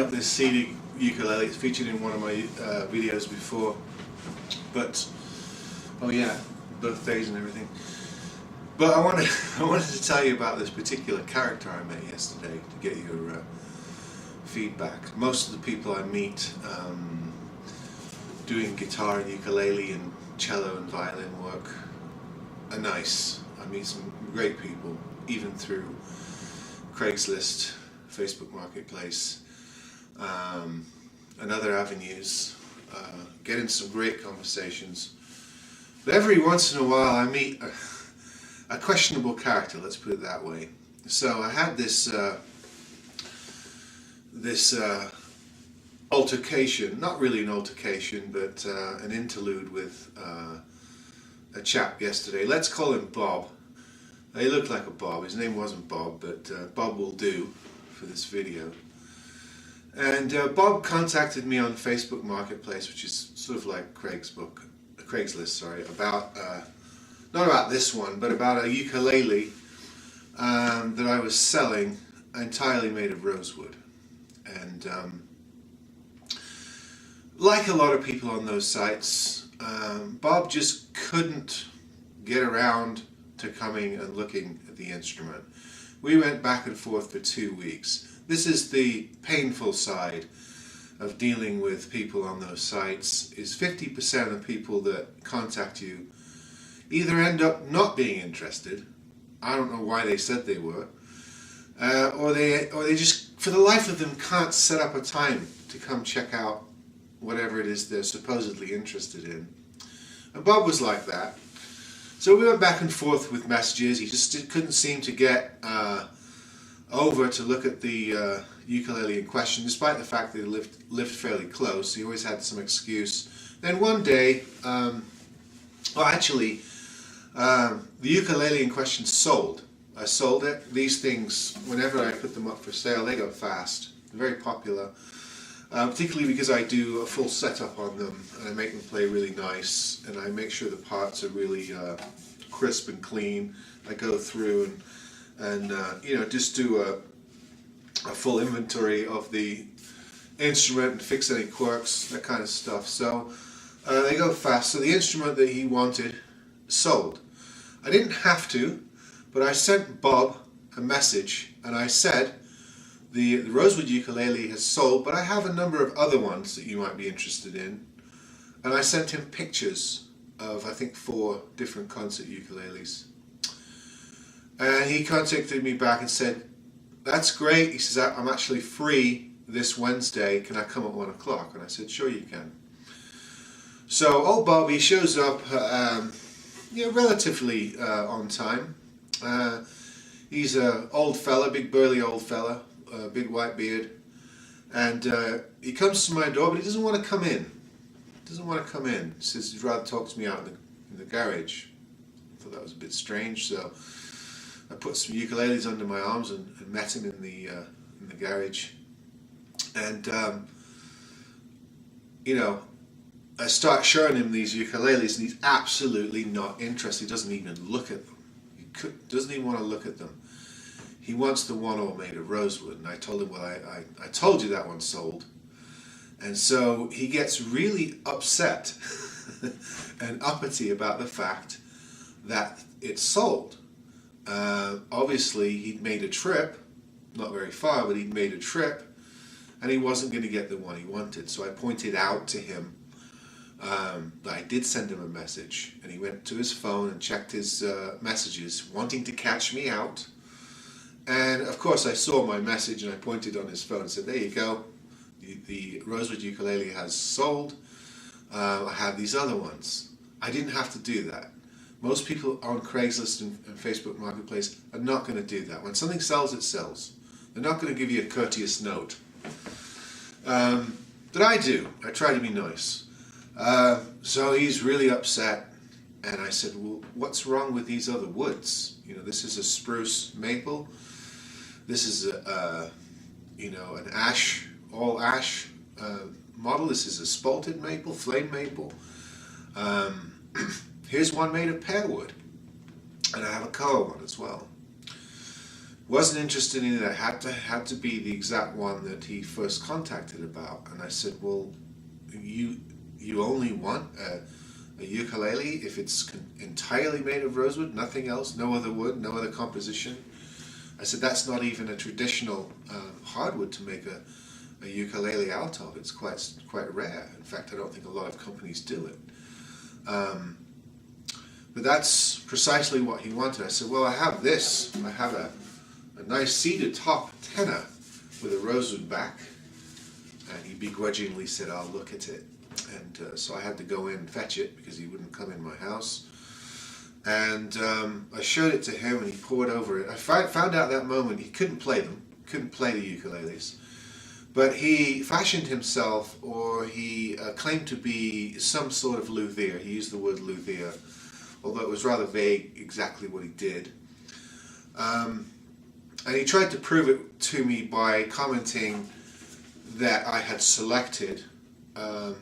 up this CD ukulele. It's featured in one of my videos before, but oh yeah, birthdays and everything. But I wanted to tell you about this particular character I met yesterday to get your feedback. Most of the people I meet doing guitar and ukulele and cello and violin work are nice. I meet some great people, even through Craigslist, Facebook Marketplace, and other avenues. Get into some great conversations. But every once in a while I meet a questionable character, let's put it that way. So I had this altercation, not really an altercation, but an interlude with a chap yesterday. Let's call him Bob. He looked like a Bob. His name wasn't Bob, but Bob will do for this video. And Bob contacted me on Facebook Marketplace, which is sort of like Craigslist, sorry, about not about this one, but about a ukulele that I was selling, entirely made of rosewood. And like a lot of people on those sites, Bob just couldn't get around to coming and looking at the instrument. We went back and forth for 2 weeks. This is the painful side of dealing with people on those sites, is 50% of people that contact you either end up not being interested, I don't know why they said they were, or they just, for the life of them, can't set up a time to come check out whatever it is they're supposedly interested in. And Bob was like that. So we went back and forth with messages. He just couldn't seem to get over to look at the ukulele in question, despite the fact that he lived fairly close. He always had some excuse. Then one day, the ukulele in question sold. I sold it. These things, whenever I put them up for sale, they go fast. They're very popular. Particularly because I do a full setup on them and I make them play really nice, and I make sure the parts are really crisp and clean. I go through and just do a full inventory of the instrument and fix any quirks, that kind of stuff. So they go fast. So the instrument that he wanted sold. I didn't have to, but I sent Bob a message and I said, the rosewood ukulele has sold, but I have a number of other ones that you might be interested in. And I sent him pictures of, I think, 4 different concert ukuleles. And he contacted me back and said, that's great. He says, I'm actually free this Wednesday. Can I come at 1 o'clock? And I said, sure you can. So old Bobby shows up relatively on time. He's an old fella, big burly old fella. Big white beard, and he comes to my door, but he doesn't want to come in. He says he'd rather talk to me out in the garage. I thought that was a bit strange, so I put some ukuleles under my arms and met him in the garage. And I start showing him these ukuleles, and he's absolutely not interested. He doesn't even look at them. Doesn't even want to look at them. He wants the one all made of rosewood, and I told him, well, I told you that one sold. And so he gets really upset and uppity about the fact that it sold. Obviously, he'd made a trip, not very far, but he'd made a trip, and he wasn't going to get the one he wanted. So I pointed out to him that I did send him a message, and he went to his phone and checked his messages, wanting to catch me out. And of course I saw my message and I pointed on his phone and said, there you go, the rosewood ukulele has sold. I have these other ones. I didn't have to do that. Most people on Craigslist and Facebook Marketplace are not going to do that. When something sells, it sells. They're not going to give you a courteous note. But I do. I try to be nice. So he's really upset. And I said, well, what's wrong with these other woods? This is a spruce maple. This is an ash, all ash model. This is a spalted maple, flame maple. Here's one made of pear wood, and I have a color one as well. Wasn't interested in it. It had to be the exact one that he first contacted about. And I said, well, you only want a ukulele if it's entirely made of rosewood, nothing else, no other wood, no other composition. I said, that's not even a traditional hardwood to make a ukulele out of. It's quite rare. In fact, I don't think a lot of companies do it. But that's precisely what he wanted. I said, well, I have this. I have a nice cedar top tenor with a rosewood back. And he begrudgingly said, I'll look at it. And so I had to go in and fetch it because he wouldn't come in my house. And I showed it to him and he poured over it. I found out that moment he couldn't play them, couldn't play the ukuleles. But he fashioned himself, or he claimed to be some sort of luthier. He used the word luthier, although it was rather vague exactly what he did. And he tried to prove it to me by commenting that I had selected a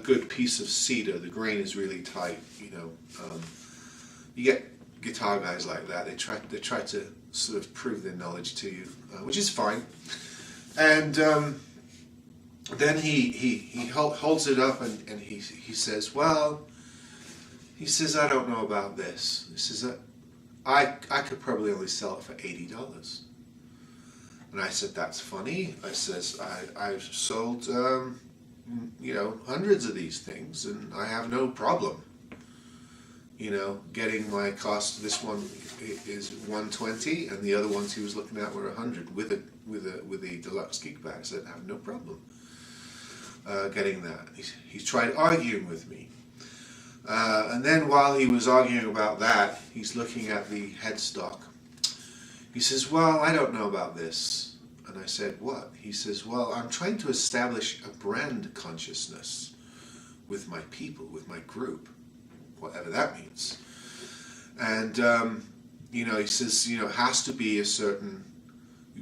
good piece of cedar. The grain is really tight, you know. You get guitar guys like that. They try to sort of prove their knowledge to you, which is fine. And then he holds it up and he says, well, he says, I don't know about this. He says, I could probably only sell it for $80. And I said, that's funny. I says, I've sold, you know, hundreds of these things, and I have no problem, you know, getting my cost. This one is $120, and the other ones he was looking at were $100 with a deluxe geek bag. I said, I have no problem getting that. He tried arguing with me. And then while he was arguing about that, he's looking at the headstock. He says, well, I don't know about this. And I said, what? He says, well, I'm trying to establish a brand consciousness with my people, with my group, whatever that means. And, you know, he says, you know, it has to be a certain,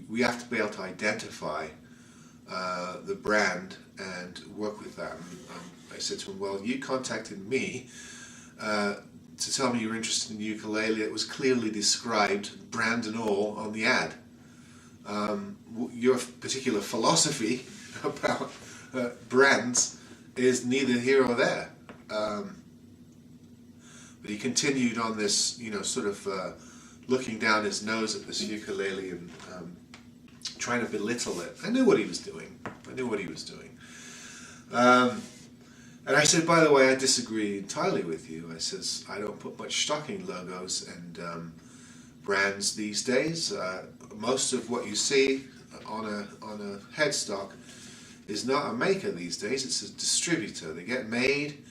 we have to be able to identify the brand and work with that. And, I said to him, well, you contacted me to tell me you were interested in ukulele. It was clearly described, brand and all, on the ad. Your particular philosophy about brands is neither here or there. But he continued on this, you know, sort of looking down his nose at this ukulele and trying to belittle it. I knew what he was doing. And I said, by the way, I disagree entirely with you. I says, I don't put much stock in logos and brands these days. Most of what you see on a headstock is not a maker these days. It's a distributor. They get made,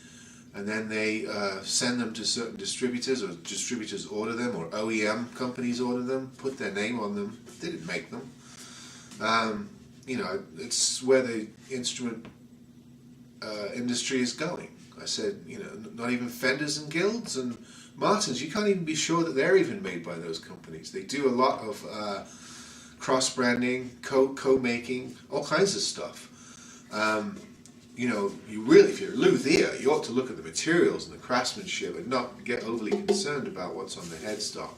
and then they send them to certain distributors, or distributors order them, or OEM companies order them, put their name on them. They didn't make them. You know, it's where the instrument industry is going. I said, you know, not even Fenders and Guilds and Martins, you can't even be sure that they're even made by those companies. They do a lot of cross-branding, co-making, all kinds of stuff. You know, you really, if you're a luthier, you ought to look at the materials and the craftsmanship and not get overly concerned about what's on the headstock.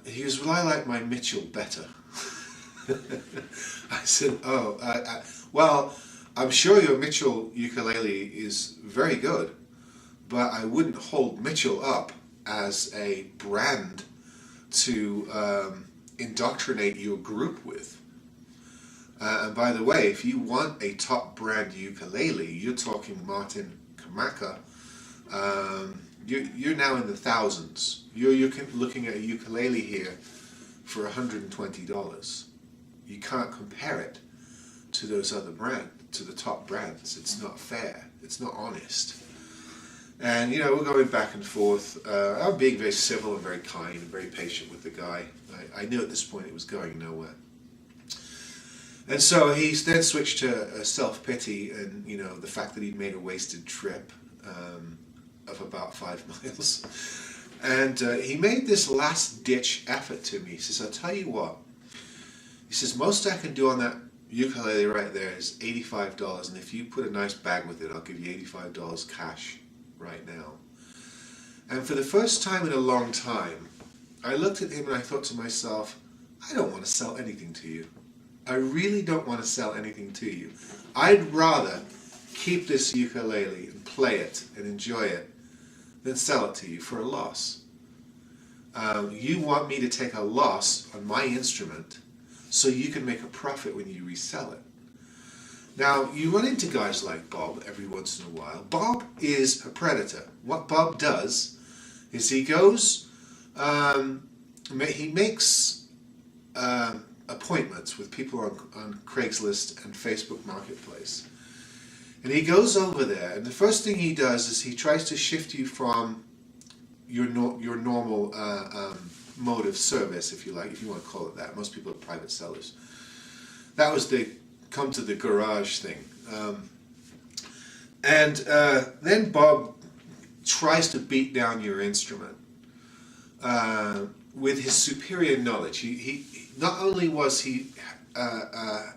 He goes, well, I like my Mitchell better. I said, oh, well, I'm sure your Mitchell ukulele is very good, but I wouldn't hold Mitchell up as a brand to indoctrinate your group with. And by the way, if you want a top brand ukulele, you're talking Martin Kamaka, you're now in the thousands. You're looking at a ukulele here for $120. You can't compare it to those other brands, to the top brands. It's not fair. It's not honest. And, you know, we're going back and forth. I'm being very civil and very kind and very patient with the guy. I knew at this point it was going nowhere. And so he then switched to self-pity and, you know, the fact that he'd made a wasted trip of about 5 miles. And he made this last-ditch effort to me. He says, I'll tell you what. He says, most I can do on that ukulele right there is $85, and if you put a nice bag with it, I'll give you $85 cash right now. And for the first time in a long time, I looked at him and I thought to myself, I don't want to sell anything to you. I really don't want to sell anything to you. I'd rather keep this ukulele and play it and enjoy it than sell it to you for a loss. You want me to take a loss on my instrument so you can make a profit when you resell it. Now, you run into guys like Bob every once in a while. Bob is a predator. What Bob does is he goes, he makes appointments with people on Craigslist and Facebook Marketplace. And he goes over there, and the first thing he does is he tries to shift you from your normal mode of service, if you like, if you want to call it that. Most people are private sellers. That was the come to the garage thing. Then Bob tries to beat down your instrument with his superior knowledge. He not only was he had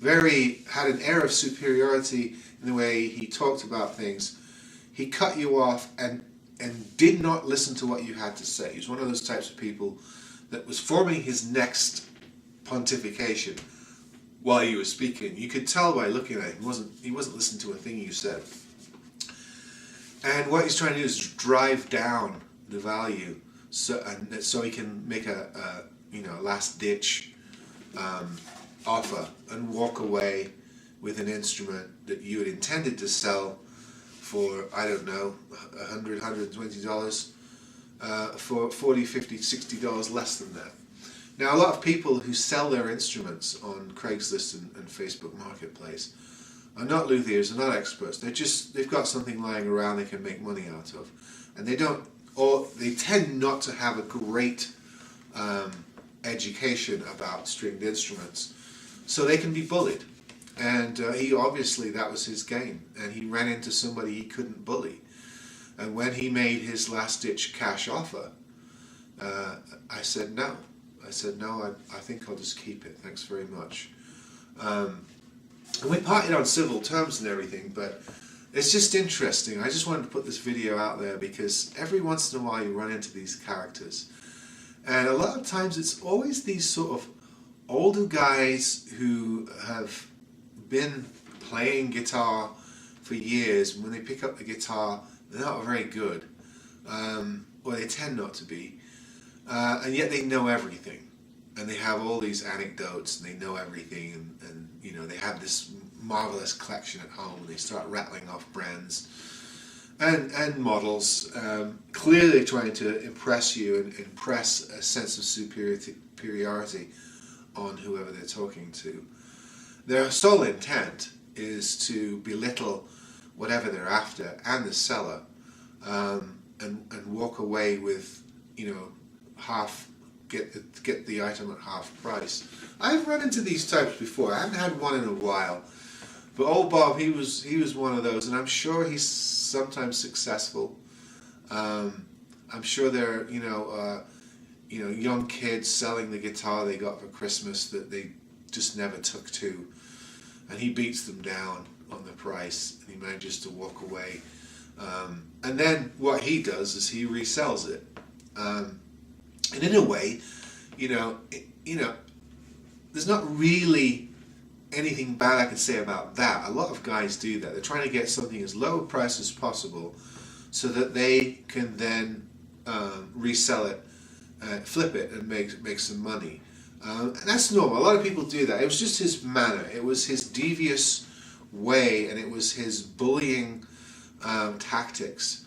an air of superiority in the way he talked about things, he cut you off and did not listen to what you had to say. He was one of those types of people that was forming his next pontification while you were speaking. You could tell by looking at him, he wasn't listening to a thing you said. And what he's trying to do is drive down the value so he can make a last ditch offer and walk away with an instrument that you had intended to sell for, I don't know, $100, $120, for $40, $50, $60 less than that. Now, a lot of people who sell their instruments on Craigslist and Facebook Marketplace are not luthiers, are not experts. They've got something lying around they can make money out of, and they tend not to have a great education about stringed instruments, so they can be bullied. And that was his game, and he ran into somebody he couldn't bully. And when he made his last-ditch cash offer, I said no. I think I'll just keep it. Thanks very much. And we parted on civil terms and everything, but it's just interesting. I just wanted to put this video out there because every once in a while you run into these characters. And a lot of times it's always these sort of older guys who have been playing guitar for years. When they pick up the guitar, they're not very good, or they tend not to be, and yet they know everything, and they have all these anecdotes, and they know everything, and they have this marvelous collection at home, and they start rattling off brands and models, clearly trying to impress you and impress a sense of superiority on whoever they're talking to. Their sole intent is to belittle whatever they're after and the seller, and walk away with, get the item at half price. I've run into these types before. I haven't had one in a while, but old Bob, he was one of those, and I'm sure he's sometimes successful. I'm sure they're young kids selling the guitar they got for Christmas that they just never took to, and he beats them down on the price, and he manages to walk away. And then what he does is he resells it. And in a way, there's not really anything bad I can say about that. A lot of guys do that. They're trying to get something as low a price as possible so that they can then resell it, flip it, and make some money. And that's normal. A lot of people do that. It was just his manner. It was his devious way, and it was his bullying tactics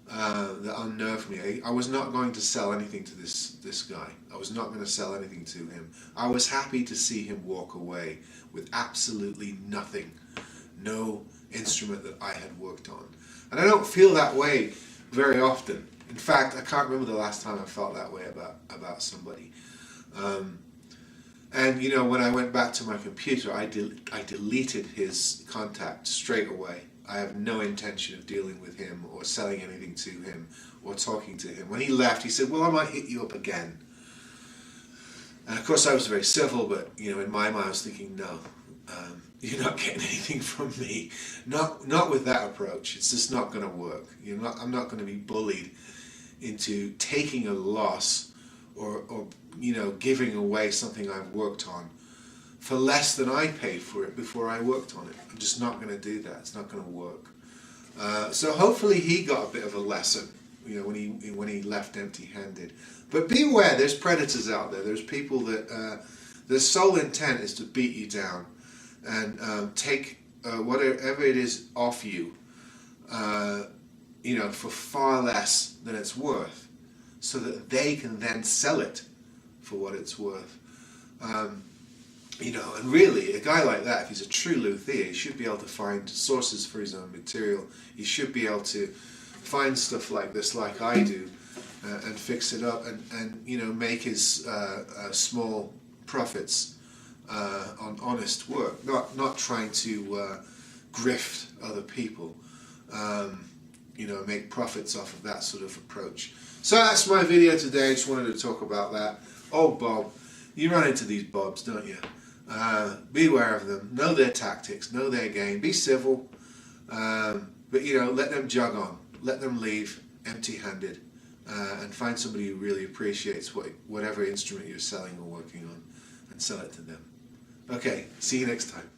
that unnerved me. I was not going to sell anything to this guy. I was not going to sell anything to him. I was happy to see him walk away with absolutely nothing, no instrument that I had worked on. And I don't feel that way very often. In fact, I can't remember the last time I felt that way about somebody. And when I went back to my computer, I deleted his contact straight away. I have no intention of dealing with him or selling anything to him or talking to him. When he left, he said, well, I might hit you up again. And of course I was very civil, but in my mind I was thinking, no, you're not getting anything from me. Not with that approach. It's just not going to work. I'm not going to be bullied into taking a loss or you know, giving away something I've worked on for less than I paid for it before I worked on it. I'm just not going to do that. It's not going to work. So hopefully he got a bit of a lesson, you know, when he left empty-handed. But be aware, there's predators out there. There's people that their sole intent is to beat you down and take whatever it is off you, you know, for far less than it's worth, so that they can then sell it for what it's worth. You know, and really, a guy like that, if he's a true luthier, he should be able to find sources for his own material. He should be able to find stuff like this, like I do, and fix it up, and you know, make his small profits on honest work, not trying to grift other people. You know, make profits off of that sort of approach. So that's my video today. I just wanted to talk about that. Oh, Bob, you run into these Bobs, don't you? Beware of them. Know their tactics. Know their game. Be civil, but you know, let them jog on. Let them leave empty-handed, and find somebody who really appreciates whatever instrument you're selling or working on, and sell it to them. Okay, see you next time.